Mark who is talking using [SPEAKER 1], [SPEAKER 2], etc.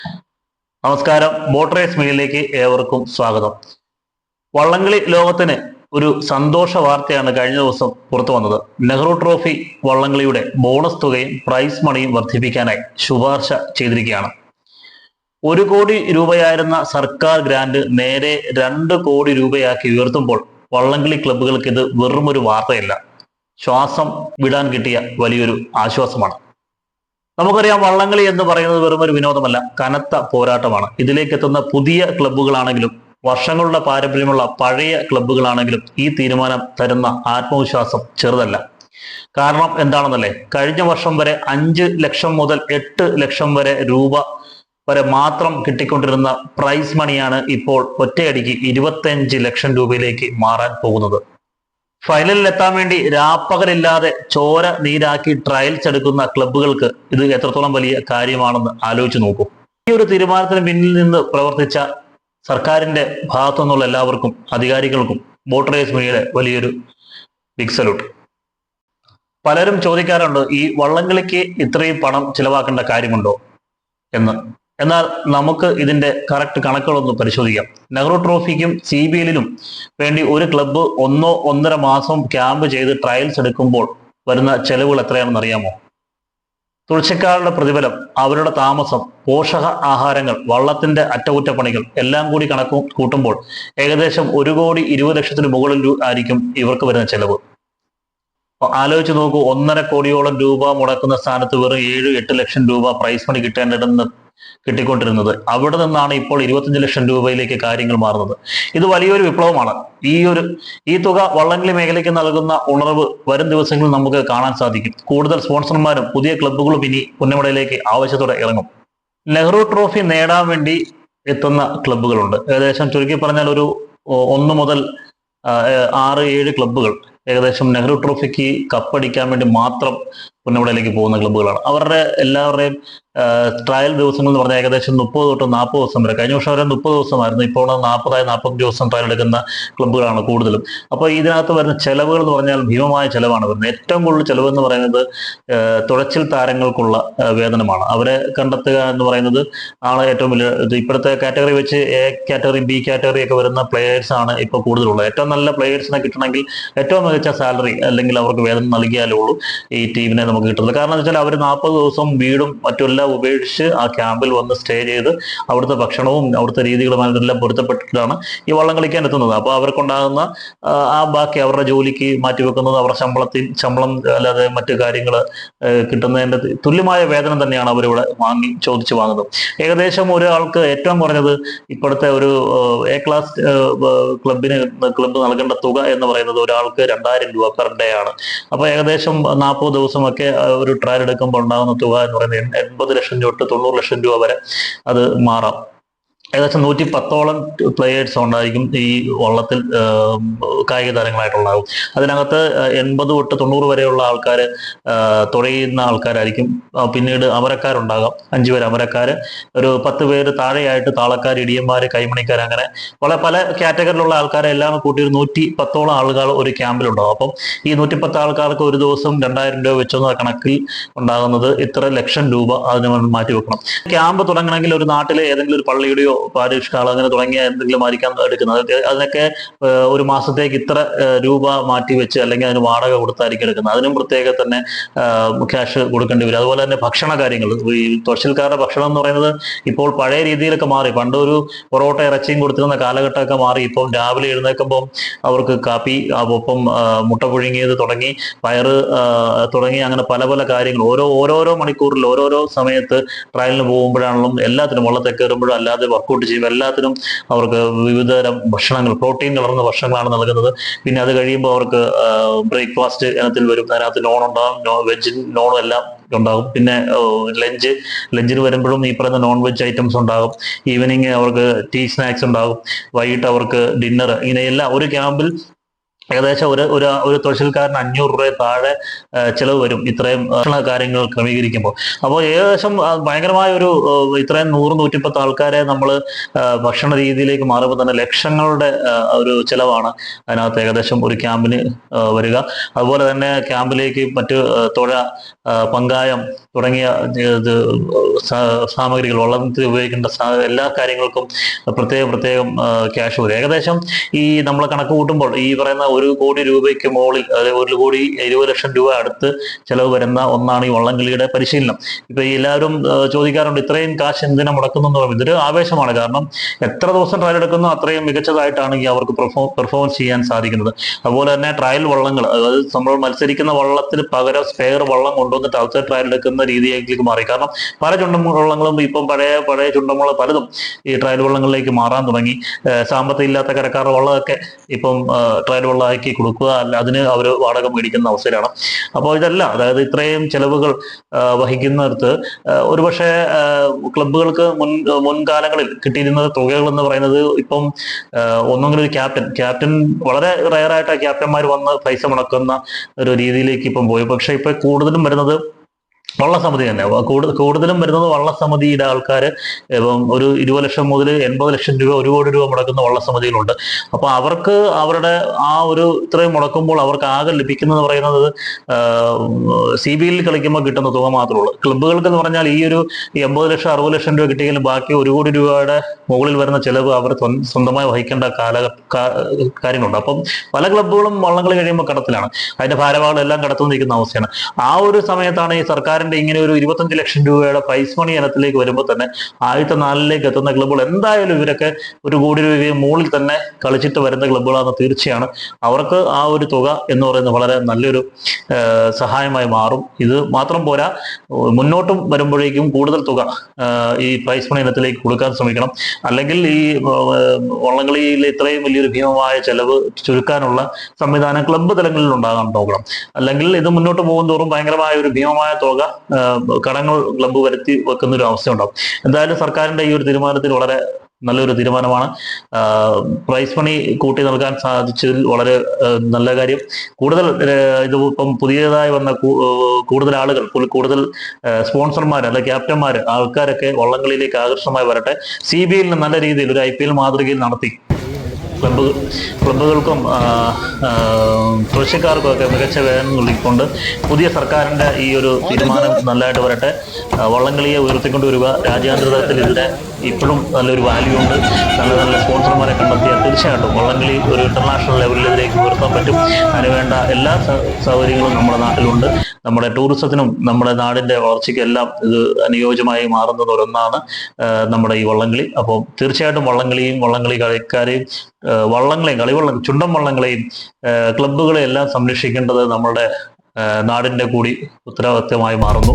[SPEAKER 1] നമസ്കാരം. Boat race മീഡിയയിലേക്ക് ഏവർക്കും സ്വാഗതം. വള്ളംകളി ലോകത്തിന് ഒരു സന്തോഷ വാർത്തയാണ് കഴിഞ്ഞ ദിവസം പുറത്തു വന്നത്. നെഹ്റു ട്രോഫി വള്ളംകളിയുടെ ബോണസ് തുകയും പ്രൈസ് മണിയും വർദ്ധിപ്പിക്കാനായി ശുപാർശ ചെയ്തിരിക്കുകയാണ്. 1 കോടി രൂപയായിരുന്ന സർക്കാർ ഗ്രാന്റ് നേരെ 2 കോടി രൂപയാക്കി ഉയർത്തുമ്പോൾ വള്ളംകളി ക്ലബ്ബുകൾക്ക് ഇത് വെറുമൊരു വാർത്തയല്ല, ശ്വാസം വിടാൻ കിട്ടിയ വലിയൊരു ആശ്വാസമാണ്. നമുക്കറിയാം, വള്ളംകളി എന്ന് പറയുന്നത് വെറും ഒരു വിനോദമല്ല, കനത്ത പോരാട്ടമാണ്. ഇതിലേക്ക് എത്തുന്ന പുതിയ ക്ലബ്ബുകളാണെങ്കിലും വർഷങ്ങളുടെ പാരമ്പര്യമുള്ള പഴയ ക്ലബ്ബുകളാണെങ്കിലും ഈ തീരുമാനം തരുന്ന ആത്മവിശ്വാസം ചെറുതല്ല. കാരണം എന്താണെന്നല്ലേ, കഴിഞ്ഞ വർഷം വരെ 5 ലക്ഷം മുതൽ 8 ലക്ഷം രൂപ വരെ മാത്രം കിട്ടിക്കൊണ്ടിരുന്ന പ്രൈസ് മണിയാണ് ഇപ്പോൾ ഒറ്റയടിക്ക് 25 ലക്ഷം രൂപയിലേക്ക് മാറാൻ പോകുന്നത്. ഫൈനലിൽ എത്താൻ വേണ്ടി രാപ്പകലില്ലാതെ ചോര നീരാക്കി ട്രയൽസ് എടുക്കുന്ന ക്ലബ്ബുകൾക്ക് ഇത് എത്രത്തോളം വലിയ കാര്യമാണെന്ന് ആലോചിച്ച് നോക്കൂ. ഈ ഒരു തീരുമാനത്തിന് പിന്നിൽ നിന്ന് പ്രവർത്തിച്ച സർക്കാരിന്റെ ഭാഗത്തു നിന്നുള്ള എല്ലാവർക്കും, അധികാരികൾക്കും ബോട്ട് റേസ് മീഡിയയുടെ വലിയൊരു ബിഗ് സല്യൂട്ട്. പലരും ചോദിക്കാറുണ്ട്, ഈ വള്ളംകളിക്ക് ഇത്രയും പണം ചിലവാക്കേണ്ട കാര്യമുണ്ടോ എന്ന്. എന്നാൽ നമുക്ക് ഇതിന്റെ കറക്റ്റ് കണക്കുകളൊന്ന് പരിശോധിക്കാം. നെഹ്റു ട്രോഫിക്കും CBLനും വേണ്ടി ഒരു ക്ലബ്ബ് 1-1.5 മാസം ക്യാമ്പ് ചെയ്ത് ട്രയൽസ് എടുക്കുമ്പോൾ വരുന്ന ചെലവുകൾ എത്രയാണെന്ന് അറിയാമോ? തുഴച്ചിക്കാരുടെ പ്രതിഫലം, അവരുടെ താമസം, പോഷക ആഹാരങ്ങൾ, വള്ളത്തിന്റെ അറ്റകുറ്റപ്പണികൾ എല്ലാം കൂടി കണക്ക് കൂട്ടുമ്പോൾ ഏകദേശം 1,20,00,000 മുകളിൽ ആയിരിക്കും ഇവർക്ക് വരുന്ന ചെലവ്. ആലോചിച്ച് നോക്കൂ, 1.5 കോടിയോളം രൂപ മുടക്കുന്ന സ്ഥാനത്ത് വെറും 7-8 ലക്ഷം രൂപ പ്രൈസ് മണി കിട്ടിക്കൊണ്ടിരുന്നത്. അവിടെ നിന്നാണ് ഇപ്പോൾ 25 ലക്ഷം രൂപയിലേക്ക് കാര്യങ്ങൾ മാറുന്നത്. ഇത് വലിയൊരു വിപ്ലവമാണ്. ഈ തുക വള്ളംകളി മേഖലയ്ക്ക് നൽകുന്ന ഉണർവ് വരും ദിവസങ്ങളിൽ നമുക്ക് കാണാൻ സാധിക്കും. കൂടുതൽ സ്പോൺസർമാരും പുതിയ ക്ലബ്ബുകളും ഇനി പുന്നമടയിലേക്ക് ആവശ്യത്തോടെ ഇറങ്ങും. നെഹ്റു ട്രോഫി നേടാൻ വേണ്ടി എത്തുന്ന ക്ലബ്ബുകളുണ്ട്. ഏകദേശം ചുരുക്കി പറഞ്ഞാൽ ഒരു 1 മുതൽ 6-7 ക്ലബ്ബുകൾ ഏകദേശം നെഹ്റു ട്രോഫിക്ക് കപ്പടിക്കാൻ വേണ്ടി മാത്രം പുന്നമടയിലേക്ക് പോകുന്ന ക്ലബ്ബുകളാണ്. അവരുടെ എല്ലാവരുടെയും ട്രയൽ ദിവസങ്ങൾ എന്ന് പറഞ്ഞാൽ ഏകദേശം 30 തൊട്ട് 40 ദിവസം വരെ. കഴിഞ്ഞ വർഷം വരെ 30 ദിവസമായിരുന്നു. ഇപ്പോൾ 40-45 ദിവസം ട്രയൽ എടുക്കുന്ന ക്ലബ്ബുകളാണ് കൂടുതലും. അപ്പോൾ ഇതിനകത്ത് വരുന്ന ചെലവുകൾ എന്ന് പറഞ്ഞാൽ ഭീമമായ ചെലവാണ് വരുന്നത്. ഏറ്റവും കൂടുതൽ ചെലവ് എന്ന് പറയുന്നത് തുഴച്ചിൽ താരങ്ങൾക്കുള്ള വേതനമാണ്. അവരെ കണ്ടെത്തുക എന്ന് പറയുന്നത് ആണ് ഏറ്റവും വലിയ. ഇപ്പോഴത്തെ കാറ്റഗറി വെച്ച് A കാറ്റഗറി, B കാറ്റഗറി ഒക്കെ വരുന്ന പ്ലേയേഴ്സ് ആണ് ഇപ്പോൾ കൂടുതലുള്ളത്. ഏറ്റവും നല്ല പ്ലേയേഴ്സിനെ കിട്ടണമെങ്കിൽ ഏറ്റവും മികച്ച സാലറി അല്ലെങ്കിൽ അവർക്ക് വേതനം നൽകിയാലേ ഉള്ളൂ ഈ ടീമിനെ നമുക്ക് കിട്ടുന്നത്. കാരണം എന്ന് വെച്ചാൽ അവർ 40 ദിവസം വീടും മറ്റെല്ലാം ഉപേക്ഷിച്ച് ആ ക്യാമ്പിൽ വന്ന് സ്റ്റേ ചെയ്ത് അവിടുത്തെ ഭക്ഷണവും അവിടുത്തെ രീതികളുമായിട്ടെല്ലാം പൊരുത്തപ്പെട്ടിട്ടാണ് ഈ വള്ളം കളിക്കാൻ എത്തുന്നത്. അപ്പോൾ അവർക്കുണ്ടാകുന്ന ബാക്കി അവരുടെ ജോലിക്ക് മാറ്റിവെക്കുന്നത് അവരുടെ ശമ്പളം അല്ലാതെ മറ്റു കാര്യങ്ങൾ കിട്ടുന്നതിന്റെ തുല്യമായ വേതനം തന്നെയാണ് അവരിവിടെ ചോദിച്ചു വാങ്ങുന്നത്. ഏകദേശം ഒരാൾക്ക് ഏറ്റവും കുറഞ്ഞത് ഇപ്പോഴത്തെ ഒരു A ക്ലാസ് ക്ലബ് നൽകേണ്ട തുക എന്ന് പറയുന്നത് ഒരാൾക്ക് 2,000 രൂപ പെർ ഡേ ആണ്. അപ്പൊ ഏകദേശം 40 ദിവസമൊക്കെ ഒരു ട്രയൽ എടുക്കുമ്പോൾ ഉണ്ടാകുന്ന തുക എന്ന് പറയുന്നത് 80 ലക്ഷം തൊട്ട് 90 ലക്ഷം രൂപ വരെ അത് മാറാം. ഏകദേശം 110ഓളം പ്ലേയേഴ്സ് ഉണ്ടായിരിക്കും ഈ വള്ളത്തിൽ കായിക താരങ്ങളായിട്ടുണ്ടാകും. അതിനകത്ത് 80 തൊട്ട് 90 വരെയുള്ള ആൾക്കാർ തുഴയുന്ന ആൾക്കാരായിരിക്കും. പിന്നീട് അമരക്കാരുണ്ടാകാം, 5 പേര് അമരക്കാര്, ഒരു 10 പേര് താഴെയായിട്ട് താളക്കാർ, ഇടിയന്മാര്, കൈമണിക്കാർ, അങ്ങനെ പല കാറ്റഗറിയിലുള്ള ആൾക്കാരെ എല്ലാം കൂട്ടി ഒരു 110ഓളം ആളുകൾ ഒരു ക്യാമ്പിലുണ്ടാകും. അപ്പം ഈ 110 ആൾക്കാർക്ക് ഒരു ദിവസം 2,000 രൂപ വെച്ചെന്ന കണക്കിൽ ഉണ്ടാകുന്നത് ഇത്ര ലക്ഷം രൂപ അതിന് മാറ്റി വെക്കണം. ക്യാമ്പ് തുടങ്ങണമെങ്കിൽ ഒരു നാട്ടിലെ ഏതെങ്കിലും ഒരു പള്ളിയുടെയോ പാരിഷ് ഹാൾ അങ്ങനെ തുടങ്ങിയ എന്തെങ്കിലും ആയിരിക്കാം എടുക്കുന്നത്. അതിനൊക്കെ ഒരു മാസത്തേക്ക് ഇത്ര രൂപ മാറ്റി വെച്ച് അല്ലെങ്കിൽ അതിന് വാടക കൊടുത്തായിരിക്കും എടുക്കുന്നത്. അതിനും പ്രത്യേക തന്നെ ക്യാഷ് കൊടുക്കേണ്ടി വരും. അതുപോലെ തന്നെ ഭക്ഷണ കാര്യങ്ങൾ, ഈ തുഴച്ചിൽക്കാരുടെ ഭക്ഷണം എന്ന് പറയുന്നത് ഇപ്പോൾ പഴയ രീതിയിലൊക്കെ മാറി. പണ്ട് ഒരു പൊറോട്ട ഇറച്ചിയും കൊടുത്തിരുന്ന കാലഘട്ടമൊക്കെ മാറി. ഇപ്പം രാവിലെ എഴുന്നേൽക്കുമ്പോൾ അവർക്ക് കാപ്പി, ഒപ്പം മുട്ട പുഴുങ്ങിയത് തുടങ്ങി പയറ് തുടങ്ങി അങ്ങനെ പല കാര്യങ്ങൾ ഓരോരോ മണിക്കൂറിൽ ഓരോരോ സമയത്ത് ട്രയലിന് പോകുമ്പോഴാണെങ്കിലും എല്ലാത്തിനും വള്ളത്തെ കയറുമ്പോഴും അല്ലാതെ വർക്കൗട്ട് ചെയ്യും എല്ലാത്തിനും അവർക്ക് വിവിധതരം ഭക്ഷണങ്ങൾ, പ്രോട്ടീൻ കലർന്ന ഭക്ഷണങ്ങളാണ് നൽകുന്നത്. പിന്നെ അത് കഴിയുമ്പോൾ അവർക്ക് ബ്രേക്ക്ഫാസ്റ്റ് ഇനത്തിൽ വരും. അതിനകത്ത് നോൺ ഉണ്ടാകും, വെജ് നോണും എല്ലാം ഉണ്ടാകും. പിന്നെ ലഞ്ചിന് വരുമ്പോഴും ഈ പറയുന്ന നോൺ വെജ് ഐറ്റംസ് ഉണ്ടാകും. ഈവനിങ് അവർക്ക് ടീ സ്നാക്സ് ഉണ്ടാകും. വൈകിട്ട് അവർക്ക് ഡിന്നർ. ഇങ്ങനെയെല്ലാം ഒരു ക്യാമ്പിൽ ഏകദേശം ഒരു തൊഴിൽക്കാരന് 500 രൂപ താഴെ ചിലവ് വരും ഇത്രയും കാര്യങ്ങൾ ക്രമീകരിക്കുമ്പോൾ. അപ്പോൾ ഏകദേശം ഭയങ്കരമായ ഇത്രയും 100-110 ആൾക്കാരെ നമ്മൾ ഭക്ഷണ രീതിയിലേക്ക് മാറുമ്പോൾ തന്നെ ലക്ഷങ്ങളുടെ ഒരു ചിലവാണ് അതിനകത്ത് ഏകദേശം ഒരു ക്യാമ്പിന് വരിക. അതുപോലെ തന്നെ ക്യാമ്പിലേക്ക് മറ്റ് തുഴ, പങ്കായം തുടങ്ങിയ സാമഗ്രികൾ, വള്ളത്തിൽ ഉപയോഗിക്കേണ്ട എല്ലാ കാര്യങ്ങൾക്കും പ്രത്യേകം ക്യാഷ് വരും. ഏകദേശം ഈ നമ്മൾ കണക്ക് കൂട്ടുമ്പോൾ ഈ പറയുന്ന 1 കോടി രൂപയ്ക്ക് മുകളിൽ, അതായത് 1,20 ലക്ഷം രൂപ അടുത്ത് ചെലവ് വരുന്ന ഒന്നാണ് ഈ വള്ളംകളിയുടെ പരിശീലനം. ഇപ്പൊ ഈ എല്ലാവരും ചോദിക്കാറുണ്ട് ഇത്രയും കാശ് എന്തിനാ മുടക്കുന്നു എന്ന് പറയുന്നത്. ഇതൊരു ആവേശമാണ്. കാരണം എത്ര ദിവസം ട്രയൽ എടുക്കുന്നോ അത്രയും മികച്ചതായിട്ടാണ് ഈ അവർക്ക് പെർഫോമൻസ് ചെയ്യാൻ സാധിക്കുന്നത്. അതുപോലെ തന്നെ ട്രയൽ വള്ളങ്ങൾ, അതായത് നമ്മൾ മത്സരിക്കുന്ന വള്ളത്തിന് പകരം സ്പെയർ വള്ളം കൊണ്ടുവന്നിട്ട് അവസര ട്രയൽ എടുക്കുന്ന രീതിയിലേക്ക് മാറി. കാരണം പല ചുണ്ടൻവള്ളങ്ങളും ഇപ്പം പഴയ ചുണ്ടൻവള്ളം പലതും ഈ ട്രയൽ വള്ളങ്ങളിലേക്ക് മാറാൻ തുടങ്ങി. സാമ്പത്തികം ഇല്ലാത്ത കരക്കാരുടെ വള്ളമൊക്കെ ഇപ്പം ട്രയൽ വള്ളമാക്കി കൊടുക്കുക, അല്ല അതിന് അവർ വാടക മേടിക്കുന്ന അവസരമാണ്. അപ്പോൾ ഇതെല്ലാം, അതായത് ഇത്രയും ചെലവുകൾ വഹിക്കുന്നിടത്ത് ഒരുപക്ഷെ ക്ലബ്ബുകൾക്ക് മുൻകാലങ്ങളിൽ കിട്ടിയിരുന്ന തുകകൾ എന്ന് പറയുന്നത് ഇപ്പം ഒന്നെങ്കിലും ഒരു ക്യാപ്റ്റൻ വളരെ റയറായിട്ട് ആ ക്യാപ്റ്റന്മാർ വന്ന് പൈസ മുടക്കുന്ന ഒരു രീതിയിലേക്ക് ഇപ്പം പോയി. പക്ഷെ ഇപ്പൊ കൂടുതലും വരുന്നത് വള്ളസമിതി തന്നെ. കൂടുതലും വരുന്നത് വള്ളസമിതിയുടെ ആൾക്കാർ. ഇപ്പം ഒരു 20 ലക്ഷം മുതൽ 80 ലക്ഷം രൂപ, 1 കോടി രൂപ മുടക്കുന്ന വള്ളസമിതികളുണ്ട്. അപ്പൊ അവർക്ക് അവരുടെ ഇത്രയും മുടക്കുമ്പോൾ അവർക്ക് ആകെ ലഭിക്കുന്നത് പറയുന്നത് CBL കളിക്കുമ്പോൾ കിട്ടുന്ന തുക മാത്രമേ ഉള്ളൂ. ക്ലബ്ബുകൾക്ക് എന്ന് പറഞ്ഞാൽ ഈ 80 ലക്ഷം 60 ലക്ഷം രൂപ കിട്ടിയെങ്കിലും ബാക്കി 1 കോടി രൂപയുടെ മുകളിൽ വരുന്ന ചെലവ് അവർ സ്വന്തമായി വഹിക്കേണ്ട കാര്യങ്ങളുണ്ട്. അപ്പം പല ക്ലബ്ബുകളും വള്ളംകളി കഴിയുമ്പോൾ കടത്തിലാണ്. അതിന്റെ ഭാരവാഹികളെല്ലാം കടത്തു നിൽക്കുന്ന അവസ്ഥയാണ്. ആ ഒരു സമയത്താണ് ഈ സർക്കാരിന്റെ ഇങ്ങനെ ഒരു 25 ലക്ഷം രൂപയുടെ പ്രൈസ് മണി ഇനത്തിലേക്ക് വരുമ്പോൾ തന്നെ ആദ്യത്തെ 4ലേക്ക് എത്തുന്ന ക്ലബ്ബുകൾ എന്തായാലും ഇവരൊക്കെ 1 കോടി രൂപയും മുകളിൽ തന്നെ കളിച്ചിട്ട് വരുന്ന ക്ലബ്ബുകളാണ് തീർച്ചയാണ്. അവർക്ക് ആ ഒരു തുക എന്ന് പറയുന്നത് വളരെ നല്ലൊരു സഹായമായി മാറും. ഇത് മാത്രം പോരാ, മുന്നോട്ടും വരുമ്പോഴേക്കും കൂടുതൽ തുക ഈ പ്രൈസ് മണി ഇനത്തിലേക്ക് കൊടുക്കാൻ ശ്രമിക്കണം. അല്ലെങ്കിൽ ഈ വള്ളംകളിയിൽ ഇത്രയും വലിയൊരു ഭീമമായ ചെലവ് ചുരുക്കാനുള്ള സംവിധാനം ക്ലബ്ബ് തലങ്ങളിൽ ഉണ്ടാകാൻ നോക്കണം. അല്ലെങ്കിൽ ഇത് മുന്നോട്ട് പോകും തോറും ഭയങ്കരമായ ഒരു ഭീമമായ തുക കടങ്ങൾ ക്ലബ്ബ് വരുത്തി വെക്കുന്ന ഒരു അവസ്ഥ ഉണ്ടാവും. എന്തായാലും സർക്കാരിന്റെ ഈ ഒരു തീരുമാനത്തിൽ വളരെ നല്ലൊരു തീരുമാനമാണ്. പ്രൈസ് മണി കൂട്ടി നൽകാൻ സാധിച്ചതിൽ വളരെ നല്ല കാര്യം. കൂടുതൽ ഇപ്പം പുതിയതായി വന്ന കൂടുതൽ ആളുകൾ, കൂടുതൽ സ്പോൺസർമാർ അല്ലെ ക്യാപ്റ്റന്മാർ, ആൾക്കാരൊക്കെ വള്ളംകളിയിലേക്ക് ആകർഷണമായി വരട്ടെ. CBL നല്ല രീതിയിൽ ഒരു IPL മാതൃകയിൽ നടത്തി ക്ലബ്ബുകൾക്കും കൃഷിക്കാർക്കും ഒക്കെ മികച്ച വേതനം നൽകിക്കൊണ്ട് പുതിയ സർക്കാരിന്റെ ഈ ഒരു തീരുമാനം നല്ലതായിട്ട് വരട്ടെ. വള്ളംകളിയെ ഉയർത്തിക്കൊണ്ടുവരിക. രാജ്യാന്തര തലത്തിൽ ഇതിന്റെ ഇപ്പോഴും നല്ലൊരു വാല്യൂ ഉണ്ട്. നല്ല സ്പോൺസർമാരെ കണ്ടെത്തിയാൽ തീർച്ചയായിട്ടും വള്ളംകളി ഒരു ഇന്റർനാഷണൽ ലെവലിൽ ഇതിലേക്ക് ഉയർത്താൻ പറ്റും. അതിനുവേണ്ട എല്ലാ സൗകര്യങ്ങളും നമ്മുടെ നാട്ടിലുണ്ട്. നമ്മുടെ ടൂറിസത്തിനും നമ്മുടെ നാടിന്റെ വളർച്ചയ്ക്കും എല്ലാം ഇത് അനുയോജ്യമായി മാറുന്നത് ഒന്നാണ് നമ്മുടെ ഈ വള്ളംകളി. അപ്പോൾ തീർച്ചയായിട്ടും വള്ളംകളിയും വള്ളംകളി കളിക്കാരെയും ചുണ്ടൻ വള്ളങ്ങളെയും ക്ലബ്ബുകളെയും എല്ലാം സംരക്ഷിക്കേണ്ടത് നമ്മുടെ നാടിന്റെ കൂടി ഉത്തരവാദിത്തമായി മാറുന്നു.